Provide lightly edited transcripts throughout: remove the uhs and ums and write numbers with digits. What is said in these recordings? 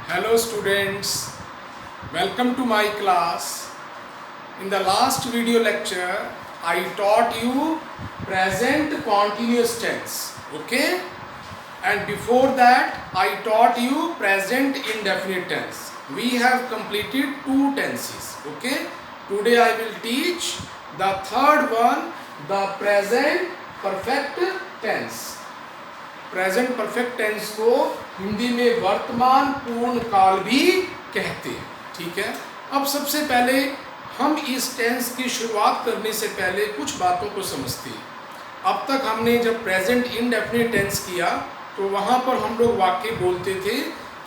Hello students, welcome to my class. In the last video lecture, I taught you present continuous tense, okay? And before that, I taught you present indefinite tense. We have completed two tenses, okay? Today I will teach the third one, the present perfect tense. Present perfect tense को हिंदी में वर्तमान पूर्ण काल भी कहते हैं, ठीक है। अब सबसे पहले हम इस टेंस की शुरुआत करने से पहले कुछ बातों को समझते हैं। अब तक हमने जब प्रेजेंट इंडेफिनिट टेंस किया तो वहाँ पर हम लोग वाक्य बोलते थे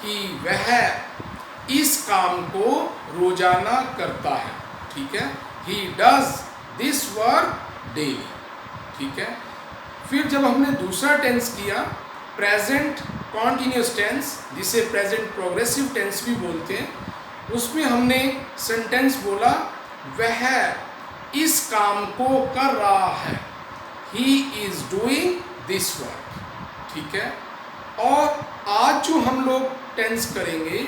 कि वह इस काम को रोजाना करता है, ठीक है। He does this work daily, ठीक है। फिर जब हमने दूसरा टेंस किया प्रेजेंट कॉन्टिन्यूस टेंस, जिसे प्रेजेंट प्रोग्रेसिव टेंस भी बोलते हैं, उसमें हमने सेंटेंस बोला वह इस काम को कर रहा है, he is doing this work, ठीक है। और आज जो हम लोग टेंस करेंगे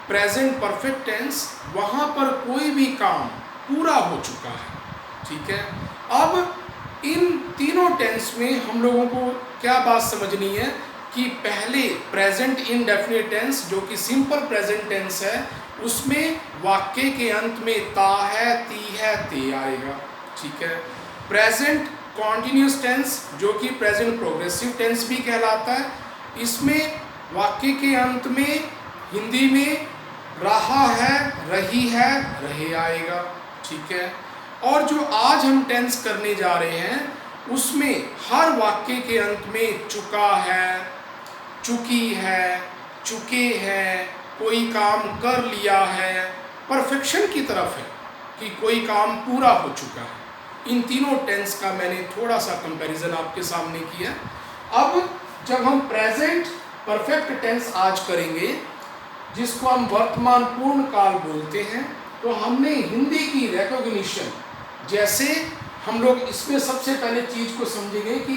प्रेजेंट परफेक्ट टेंस, वहाँ पर कोई भी काम पूरा हो चुका है, ठीक है। अब इन तीनों टेंस में हम लोगों को क्या बात समझनी है कि पहले प्रेजेंट इंडेफिनिट टेंस जो कि सिंपल प्रेजेंट टेंस है, उसमें वाक्य के अंत में ता है, ती है, ते आएगा, ठीक है। प्रेजेंट कॉन्टिन्यूस टेंस जो कि प्रेजेंट प्रोग्रेसिव टेंस भी कहलाता है, इसमें वाक्य के अंत में हिंदी में रहा है, रही है, रहे आएगा, ठीक है। और जो आज हम टेंस करने जा रहे हैं उसमें हर वाक्य के अंत में चुका है, चुकी है, चुके हैं, कोई काम कर लिया है, परफेक्शन की तरफ है कि कोई काम पूरा हो चुका है। इन तीनों टेंस का मैंने थोड़ा सा कंपैरिजन आपके सामने किया। अब जब हम प्रेजेंट परफेक्ट टेंस आज करेंगे, जिसको हम वर्तमान पूर्ण काल बोलते हैं, तो हमने हिंदी की रिकॉग्निशन, जैसे हम लोग इसमें सबसे पहले चीज को समझेंगे कि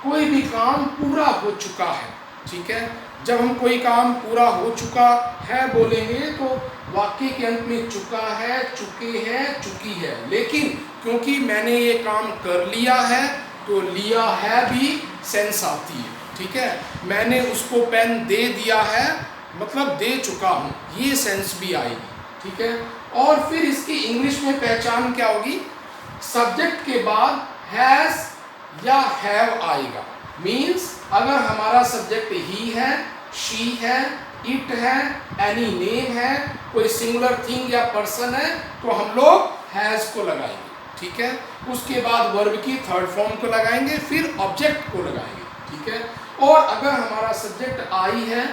कोई भी काम पूरा हो चुका है, ठीक है। जब हम कोई काम पूरा हो चुका है बोलेंगे तो वाक्य के अंत में चुका है, चुके हैं, चुकी है, लेकिन क्योंकि मैंने ये काम कर लिया है तो लिया है भी सेंस आती है, ठीक है। मैंने उसको पेन दे दिया है मतलब दे चुका हूँ, ये सेंस भी आएगी, ठीक है। और फिर इसकी इंग्लिश में पहचान क्या होगी, सब्जेक्ट के बाद हैज या हैव आएगा। मीन्स अगर हमारा सब्जेक्ट ही है, शी है, इट है, एनी नेम है, कोई सिंगुलर थिंग या पर्सन है, तो हम लोग हैज को लगाएंगे, ठीक है। उसके बाद वर्ब की थर्ड फॉर्म को लगाएंगे, फिर ऑब्जेक्ट को लगाएंगे, ठीक है। और अगर हमारा सब्जेक्ट आई है,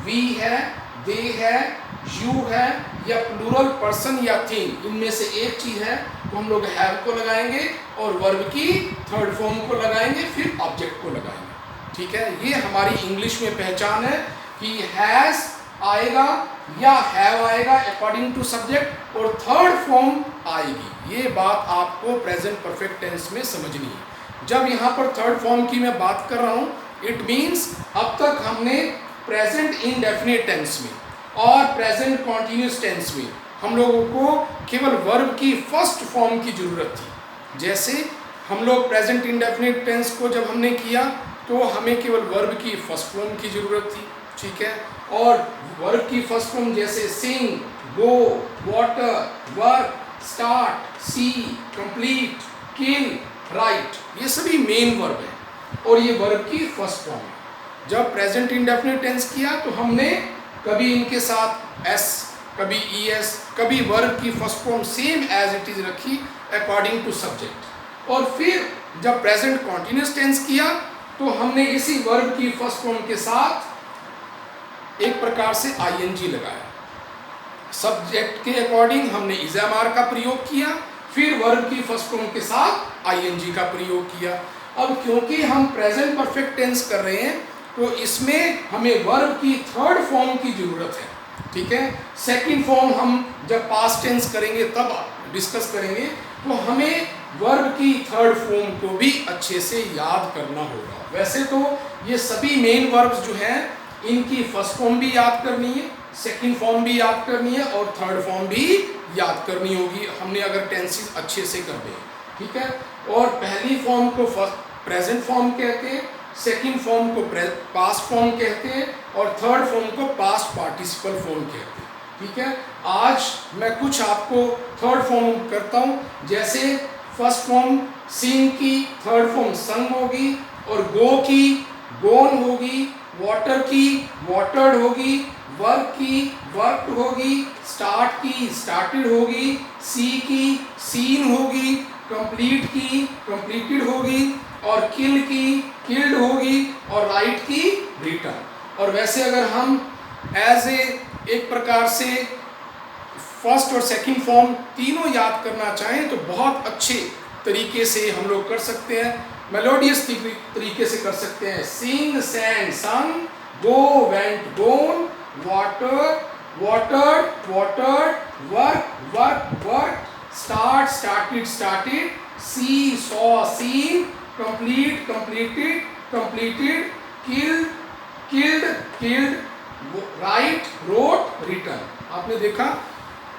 वी है, दे है, यू है, या प्लूरल पर्सन या थिंग, इनमें से एक चीज है, तो हम लोग हैव को लगाएंगे और वर्ब की थर्ड फॉर्म को लगाएंगे, फिर ऑब्जेक्ट को लगाएंगे, ठीक है। ये हमारी इंग्लिश में पहचान है कि हैज आएगा या हैव आएगा अकॉर्डिंग टू सब्जेक्ट और थर्ड फॉर्म आएगी। ये बात आपको प्रेजेंट परफेक्ट टेंस में समझनी है। जब यहाँ पर थर्ड फॉर्म की मैं बात कर रहा हूँ, इट मीन्स अब तक हमने प्रेजेंट इंडेफिनिट टेंस में और प्रेजेंट कॉन्टिन्यूस टेंस में हम लोगों को केवल वर्ब की फर्स्ट फॉर्म की जरूरत थी। जैसे हम लोग प्रेजेंट इंडेफिनिट टेंस को जब हमने किया तो हमें केवल वर्ब की फर्स्ट फॉर्म की जरूरत थी, ठीक है। और वर्ब की फर्स्ट फॉर्म जैसे सिंग, गो, वाटर, वर्क, स्टार्ट, सी, कंप्लीट, किल, राइट, ये सभी मेन वर्ब है और ये वर्ब की फर्स्ट फॉर्म है। जब प्रेजेंट इंडेफिनिट टेंस किया तो हमने कभी इनके साथ एस, कभी ईएस, कभी वर्ब की first form same as it is रखी अकॉर्डिंग टू सब्जेक्ट। और फिर जब प्रेजेंट कॉन्टिन्यूस टेंस किया तो हमने इसी वर्ब की फर्स्ट फॉर्म के साथ एक प्रकार से आईएनजी लगाया। सब्जेक्ट के अकॉर्डिंग हमने इज़ामार का प्रयोग किया, फिर वर्ब की फर्स्ट फॉर्म के साथ आईएनजी का प्रयोग किया। अब क्योंकि हम प्रेजेंट परफेक्ट टेंस कर रहे हैं तो इसमें हमें वर्ब की थर्ड फॉर्म की जरूरत है, ठीक है। सेकंड फॉर्म हम जब पास्ट टेंस करेंगे तब डिस्कस करेंगे, तो हमें वर्ब की थर्ड फॉर्म को भी अच्छे से याद करना होगा। वैसे तो ये सभी मेन वर्ब्स जो हैं इनकी फर्स्ट फॉर्म भी याद करनी है, सेकंड फॉर्म भी याद करनी है और थर्ड फॉर्म भी याद करनी होगी, हमने अगर टेंसेस अच्छे से कर दें, ठीक है। और पहली फॉर्म को प्रेजेंट फॉर्म कहते हैं, सेकंड फॉर्म को पास्ट फॉर्म कहते हैं और थर्ड फॉर्म को पास्ट पार्टिसिपल फॉर्म कहते हैं, ठीक है। आज मैं कुछ आपको थर्ड फॉर्म करता हूँ, जैसे फर्स्ट फॉर्म सीन की, थर्ड फॉर्म संग होगी, और गो की गोन होगी, वाटर की वाटर्ड होगी, वर्क की वर्कड होगी, स्टार्ट की स्टार्टेड होगी, सी की सीन होगी, कंप्लीट की कंप्लीटेड होगी, और किल की किल्ड होगी, और राइट की रिटर्न। और वैसे अगर हम एज एक प्रकार से फर्स्ट और सेकंड फॉर्म तीनों याद करना चाहें तो बहुत अच्छे तरीके से हम लोग कर सकते हैं, मेलोडियस तरीके से कर सकते हैं। Sing sang sung, go went gone, water watered watered, work work work, start started started, see saw seen, complete completed completed, kill killed killed, write wrote written. आपने देखा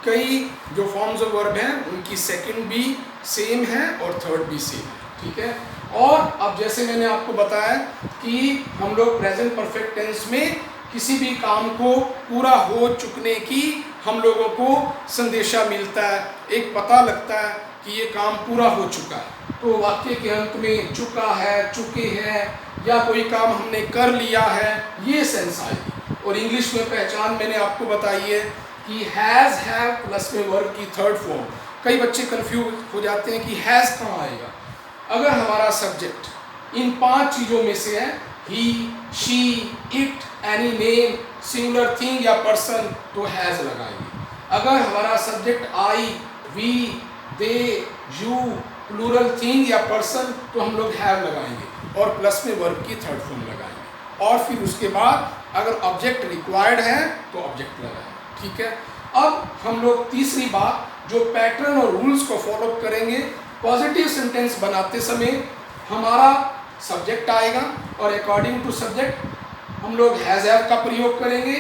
कई जो फॉर्म्स ऑफ वर्ब हैं उनकी सेकंड भी same है और third भी सेम है, ठीक है। और अब जैसे मैंने आपको बताया कि हम लोग प्रेजेंट परफेक्ट टेंस में किसी भी काम को पूरा हो चुकने की हम लोगों को संदेशा मिलता है, एक पता लगता है कि ये काम पूरा हो चुका है, तो वाक्य के अंत में चुका है, चुके हैं, या कोई काम हमने कर लिया है, ये सेंस आएगी। और इंग्लिश में पहचान मैंने आपको बताई है कि हैज़ हैव प्लस में वर्ब की थर्ड फॉर्म। कई बच्चे कंफ्यूज हो जाते हैं कि हैज़ कहाँ आएगा। अगर हमारा सब्जेक्ट इन 5 चीज़ों में से है, he she it any name singular thing या पर्सन, तो हैज़ लगाएंगे। अगर हमारा subject I we they you plural thing या पर्सन, तो हम लोग हैव लगाएंगे और प्लस में वर्ब की थर्ड फॉर्म लगाएंगे। और फिर उसके बाद अगर ऑब्जेक्ट रिक्वायर्ड है तो ऑब्जेक्ट लगाएंगे, ठीक है। अब हम लोग तीसरी बात जो पैटर्न और रूल्स को फॉलो करेंगे, पॉजिटिव सेंटेंस बनाते समय हमारा सब्जेक्ट आएगा और अकॉर्डिंग टू सब्जेक्ट हम लोग हैज़ हैव का प्रयोग करेंगे,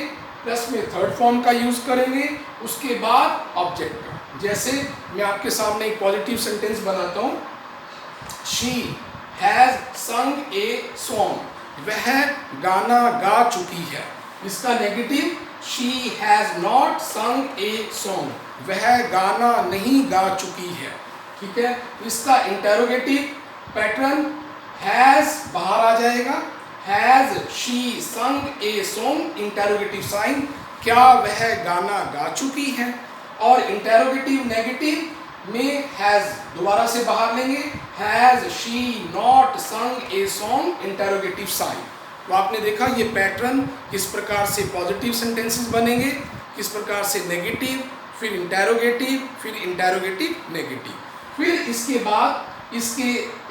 प्लस में थर्ड फॉर्म का यूज करेंगे, उसके बाद ऑब्जेक्ट का। जैसे मैं आपके सामने एक पॉजिटिव सेंटेंस बनाता हूँ, शी हैज संग ए सॉन्ग, वह गाना गा चुकी है। इसका नेगेटिव, शी हैज नॉट संग ए सॉन्ग, वह गाना नहीं गा चुकी है, ठीक है। इसका इंटेरोगेटिव पैटर्न, हैज बाहर आ जाएगा, हैज शी संग ए सॉन्ग, इंटेरोगेटिव साइन, क्या वह गाना गा चुकी है। और इंटेरोगेटिव नेगेटिव में हैज दोबारा से बाहर लेंगे, हैज शी नॉट संग ए सॉन्ग, इंटेरोगेटिव साइन। तो आपने देखा ये पैटर्न किस प्रकार से पॉजिटिव सेंटेंसेस बनेंगे, किस प्रकार से नेगेटिव, फिर इंटेरोगेटिव, फिर इंटेरोगेटिव नेगेटिव। फिर इसके बाद इसके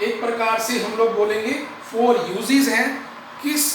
एक प्रकार से हम लोग बोलेंगे 4 यूजेस हैं, किस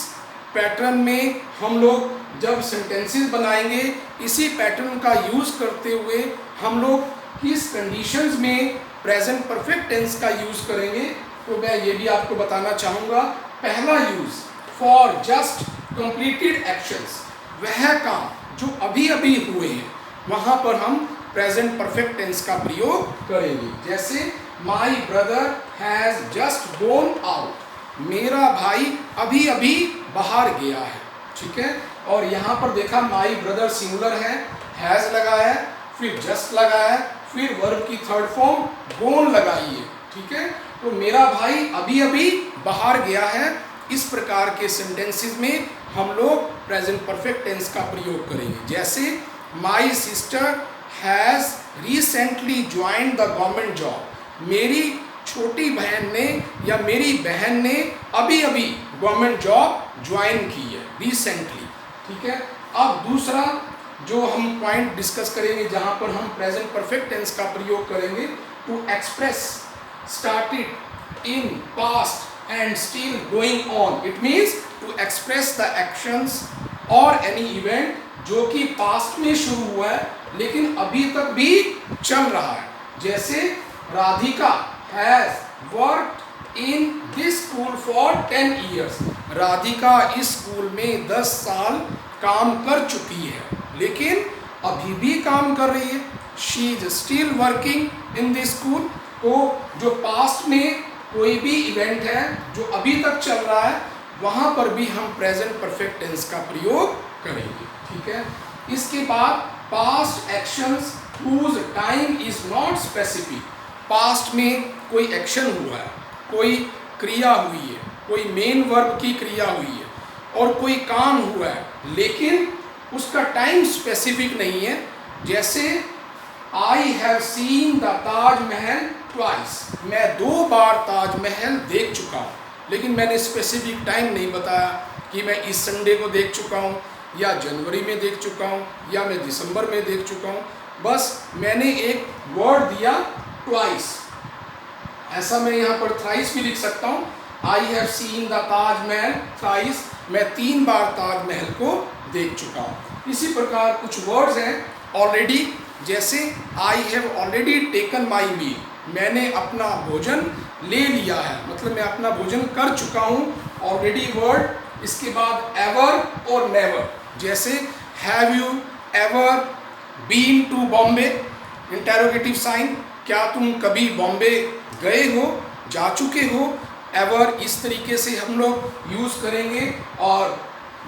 पैटर्न में हम लोग जब सेंटेंसेस बनाएंगे, इसी पैटर्न का यूज करते हुए हम लोग किस कंडीशंस में प्रेजेंट परफेक्ट टेंस का यूज करेंगे, तो मैं ये भी आपको बताना चाहूँगा। पहला use, for just completed actions, वह काम जो अभी अभी हुए हैं वहाँ पर हम प्रेजेंट परफेक्ट टेंस का प्रयोग करेंगे। जैसे my brother has just gonna out, मेरा भाई अभी अभी बाहर गया है, ठीक है। और यहाँ पर देखा माई ब्रदर सिंगुलर है, हैज़ लगाया है, फिर जस्ट लगाया है, फिर वर्ब की थर्ड फॉर्म गोन लगाई है, ठीक है। तो मेरा भाई अभी अभी बाहर गया है, इस प्रकार के सेंटेंसेस में हम लोग प्रेजेंट परफेक्ट टेंस का प्रयोग करेंगे। जैसे my sister has recently joined the government job, मेरी छोटी बहन ने या मेरी बहन ने अभी अभी गवर्नमेंट जॉब ज्वाइन की है, रिसेंटली, ठीक है। अब दूसरा जो हम पॉइंट डिस्कस करेंगे जहाँ पर हम प्रेजेंट परफेक्ट टेंस का प्रयोग करेंगे, to express started in past and still going on, it means to express the actions और एनी इवेंट जो कि पास्ट में शुरू हुआ है लेकिन अभी तक भी चल रहा है। जैसे Radhika has worked in this school for 10 years, Radhika इस स्कूल में 10 साल काम कर चुकी है, लेकिन अभी भी काम कर रही है। She is still working in the school. तो जो पास्ट में कोई भी इवेंट है जो अभी तक चल रहा है, वहाँ पर भी हम प्रेजेंट परफेक्ट टेंस का प्रयोग करेंगे। ठीक है। इसके बाद past actions whose time is not specific. Past में कोई एक्शन हुआ है, कोई क्रिया हुई है, कोई मेन वर्ब की क्रिया हुई है और कोई काम हुआ है, लेकिन उसका टाइम स्पेसिफिक नहीं है। जैसे I have seen the Taj Mahal twice. मैं 2 बार ताजमहल देख चुका हूँ, लेकिन मैंने स्पेसिफिक टाइम नहीं बताया कि मैं इस संडे को देख चुका हूँ, या जनवरी में देख चुका हूँ, या मैं दिसंबर में देख चुका हूँ। बस मैंने एक वर्ड दिया ट्वाइस। ऐसा मैं यहाँ पर थ्राइस भी लिख सकता हूँ। I have seen the Taj Mahal thrice. मैं 3 बार ताजमहल को देख चुका हूँ। इसी प्रकार कुछ वर्ड्स हैं ऑलरेडी, जैसे I have already taken my meal. मैंने अपना भोजन ले लिया है, मतलब मैं अपना भोजन कर चुका हूँ। Already word. इसके बाद एवर और नेवर, जैसे have you ever been to Bombay, interrogative sign, क्या तुम कभी बॉम्बे गए हो, जा चुके हो। एवर इस तरीके से हम लोग यूज़ करेंगे और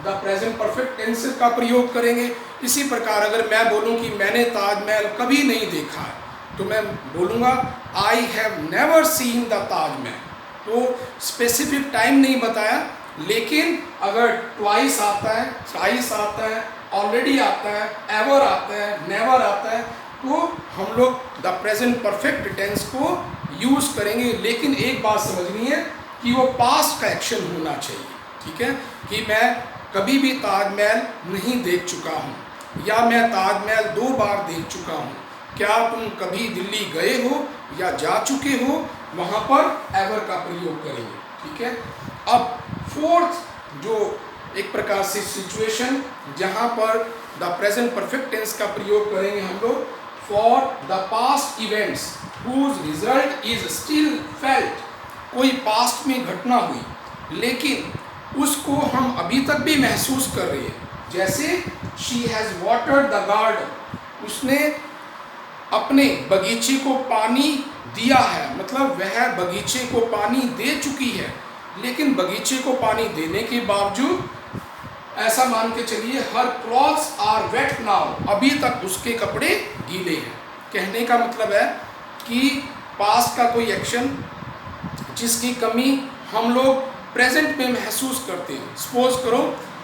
द प्रेजेंट परफेक्ट टेंस का प्रयोग करेंगे। इसी प्रकार अगर मैं बोलूं कि मैंने ताजमहल कभी नहीं देखा है, तो मैं बोलूँगा I have never seen the Taj Mahal. तो स्पेसिफिक टाइम नहीं बताया, लेकिन अगर ट्वाइस आता है, थ्राइस आता है, ऑलरेडी आता है, एवर आता है, नेवर आता है, तो हम लोग द प्रेजेंट परफेक्ट टेंस को यूज़ करेंगे। लेकिन एक बात समझनी है कि वो पास्ट का एक्शन होना चाहिए। ठीक है, कि मैं कभी भी ताजमहल नहीं देख चुका हूँ, या मैं ताजमहल 2 बार देख चुका हूँ। क्या तुम कभी दिल्ली गए हो या जा चुके हो, वहाँ पर एवर का प्रयोग करेंगे। ठीक है। अब फोर्थ जो एक प्रकार से सिचुएशन जहाँ पर द प्रेजेंट परफेक्ट टेंस का प्रयोग करेंगे हम लोग, for the past events whose result is still felt. कोई पास्ट में घटना हुई, लेकिन उसको हम अभी तक भी महसूस कर रहे हैं। जैसे she has watered the garden. उसने अपने बगीचे को पानी दिया है, मतलब वह बगीचे को पानी दे चुकी है, लेकिन बगीचे को पानी देने के बावजूद ऐसा मान के चलिए her clothes are wet now, अभी तक उसके कपड़े गीले हैं। कहने का मतलब है कि पास्ट का कोई एक्शन जिसकी कमी हम लोग प्रेजेंट में महसूस करते हैं। सपोज करो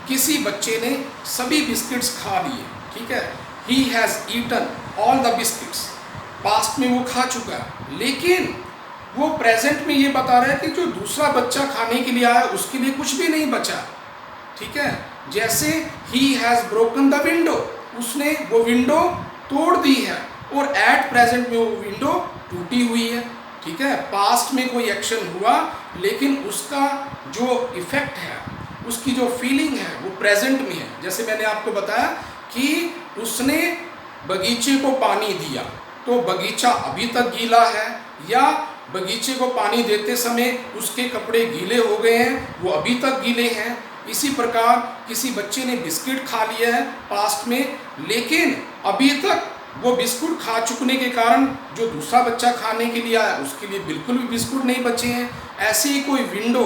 किसी बच्चे ने सभी बिस्किट्स खा लिए, ठीक है, he has eaten all the biscuits. Past में वो खा चुका है, लेकिन वो प्रेजेंट में ये बता रहा है कि जो दूसरा बच्चा खाने के लिए आया उसके लिए कुछ भी नहीं बचा। ठीक है। जैसे he has broken the window, उसने वो विंडो तोड़ दी है, और एट प्रेजेंट में वो विंडो टूटी हुई है। ठीक है। पास्ट में कोई एक्शन हुआ, लेकिन उसका जो इफेक्ट है, उसकी जो फीलिंग है वो प्रेजेंट में है। जैसे मैंने आपको बताया कि उसने बगीचे को पानी दिया, तो बगीचा अभी तक गीला है, या बगीचे को पानी देते समय उसके कपड़े गीले हो गए हैं, वो अभी तक गीले हैं। इसी प्रकार किसी बच्चे ने बिस्किट खा लिया है पास्ट में, लेकिन अभी तक वो बिस्कुट खा चुकने के कारण जो दूसरा बच्चा खाने के लिए आया उसके लिए बिल्कुल भी बिस्कुट नहीं बचे हैं। ऐसे ही कोई विंडो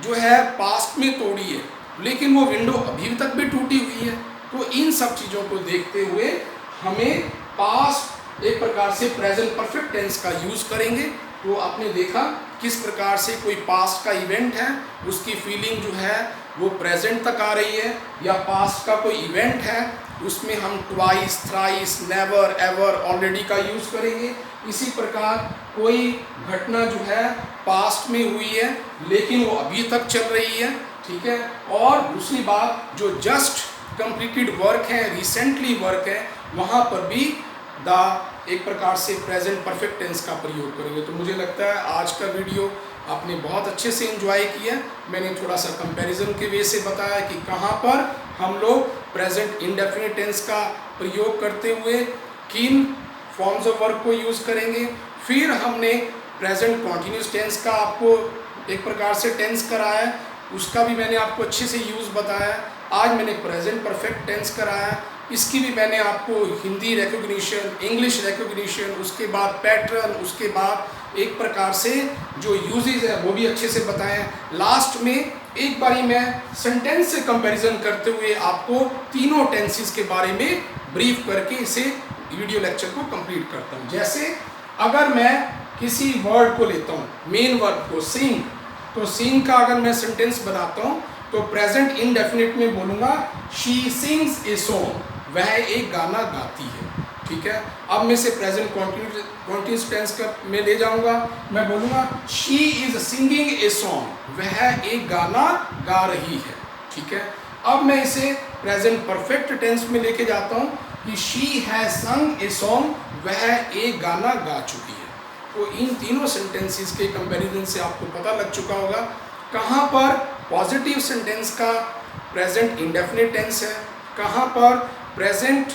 जो है पास्ट में तोड़ी है, लेकिन वो विंडो अभी तक भी टूटी हुई है। तो इन सब चीज़ों को देखते हुए हमें पास्ट एक प्रकार से प्रेजेंट परफेक्ट टेंस का यूज़ करेंगे। तो आपने देखा किस प्रकार से कोई पास्ट का इवेंट है, उसकी फीलिंग जो है वो प्रेजेंट तक आ रही है, या पास्ट का कोई इवेंट है उसमें हम twice, thrice, never, ever, already का यूज़ करेंगे। इसी प्रकार कोई घटना जो है पास्ट में हुई है, लेकिन वो अभी तक चल रही है। ठीक है। और दूसरी बात, जो जस्ट कंप्लीटेड वर्क है, रिसेंटली वर्क है, वहाँ पर भी एक प्रकार से प्रेजेंट परफेक्ट टेंस का प्रयोग करेंगे। तो मुझे लगता है आज का वीडियो आपने बहुत अच्छे से एंजॉय किया। मैंने थोड़ा सा कंपैरिजन के वे से बताया कि कहाँ पर हम लोग प्रेजेंट इंडेफिनिट टेंस का प्रयोग करते हुए किन फॉर्म्स ऑफ वर्क को यूज़ करेंगे। फिर हमने प्रेजेंट कॉन्टिन्यूस टेंस का आपको एक प्रकार से टेंस कराया है, उसका भी मैंने आपको अच्छे से यूज़ बताया। आज मैंने प्रेजेंट परफेक्ट टेंस कराया। इसकी भी मैंने आपको हिंदी रिकॉग्निशन, इंग्लिश रिकॉग्निशन, उसके बाद पैटर्न, उसके बाद एक प्रकार से जो यूजेज है वो भी अच्छे से बताएं। लास्ट में एक बारी मैं सेंटेंस से कंपैरिजन करते हुए आपको तीनों टेंसेस के बारे में ब्रीफ करके इसे वीडियो लेक्चर को कंप्लीट करता हूँ। जैसे अगर मैं किसी वर्ड को लेता हूँ, मेन वर्ब को सिंग, तो सिंग का अगर मैं सेंटेंस बनाता हूँ तो प्रेजेंट इंडेफिनिट में बोलूँगा शी सिंग्स ए सॉन्ग, वह एक गाना गाती है। ठीक है, अब मैं इसे प्रेजेंट कॉन्टिन्यूस टेंस में ले जाऊंगा, मैं बोलूँगा she is singing a song, वह एक गाना गा रही है। ठीक है, अब मैं इसे प्रेजेंट परफेक्ट टेंस में लेके जाता हूँ कि शी हैज संग ए सॉन्ग, वह एक गाना गा चुकी है। तो इन तीनों सेंटेंसेस के कंपैरिजन से आपको पता लग चुका होगा कहाँ पर पॉजिटिव सेंटेंस का प्रेजेंट इंडेफिनिट टेंस है, कहाँ पर प्रेजेंट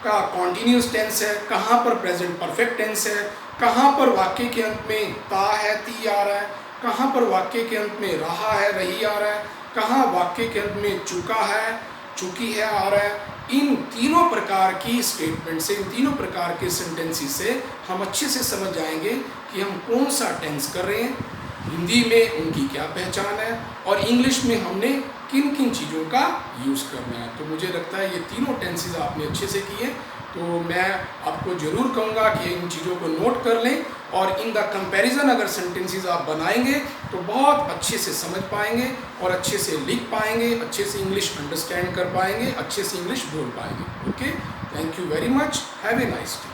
का कॉन्टिन्यूस टेंस है, कहाँ पर प्रेजेंट परफेक्ट टेंस है, कहाँ पर वाक्य के अंत में ता है, ती आ रहा है, कहाँ पर वाक्य के अंत में रहा है, रही आ रहा है, कहाँ वाक्य के अंत में चुका है, चुकी है आ रहा है। इन तीनों प्रकार की स्टेटमेंट से, इन तीनों प्रकार के सेंटेंसेस से हम अच्छे से समझ जाएंगे कि हम कौन सा टेंस कर रहे हैं, हिंदी में उनकी क्या पहचान है और इंग्लिश में हमने किन किन चीज़ों का यूज़ करना है। तो मुझे लगता है ये तीनों टेंसेस आपने अच्छे से किए, तो मैं आपको ज़रूर कहूँगा कि इन चीज़ों को नोट कर लें और इन द कंपैरिजन अगर सेंटेंसेस आप बनाएंगे तो बहुत अच्छे से समझ पाएंगे और अच्छे से लिख पाएंगे, अच्छे से इंग्लिश अंडरस्टैंड कर पाएंगे, अच्छे से इंग्लिश बोल पाएंगे। Okay, thank you very much, have a nice day.